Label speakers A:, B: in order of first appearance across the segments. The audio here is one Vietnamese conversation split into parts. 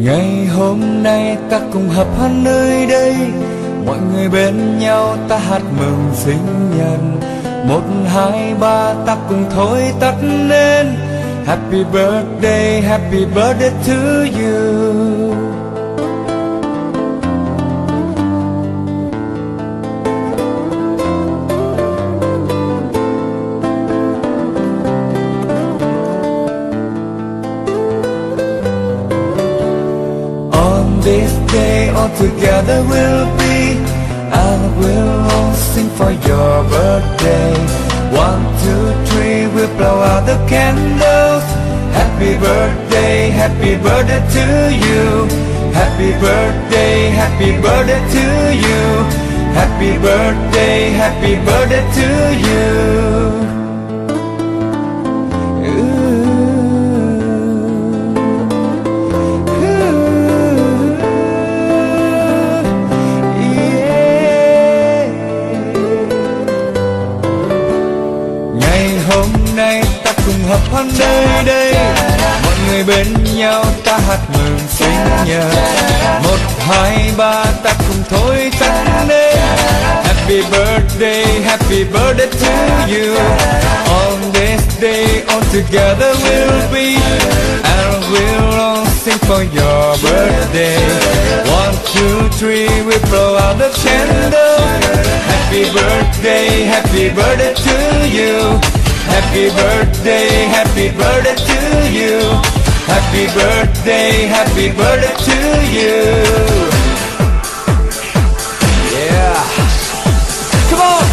A: Ngày hôm nay ta cùng hợp hát nơi đây, mọi người bên nhau ta hát mừng sinh nhật. 1, 2, 3 ta cùng thôi tắt nên Happy birthday to you. This day all together we'll be, and we'll all sing for your birthday. 1, 2, 3, we'll blow out the candles. Happy birthday to you. Happy birthday to you. Happy birthday to you. Hôm nay ta cùng hợp hát nơi đây, mọi người bên nhau ta hát mừng sinh nhật. 1, 2, 3 ta cùng thôi tắt nên Happy birthday to you. On this day all together we'll be, and we'll all sing for your birthday. 1, 2, 3 we blow out the candles. Happy birthday to you. Happy birthday to you. Happy birthday to you. Yeah. Come on.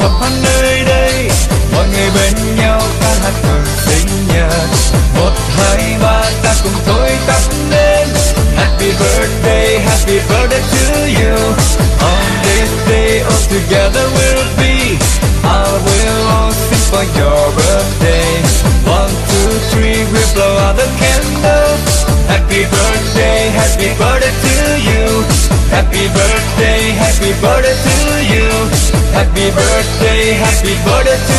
A: Hợp hát nơi đây, mọi người bên nhau ta hát mừng sinh nhật. 1, 2, 3 ta cùng thôi tắt lên Happy birthday to you. On this day all together we'll be, I will all sing for your birthday. 1, 2, 3 we'll blow out the candles. Happy birthday to you. Happy birthday to you. Happy birthday to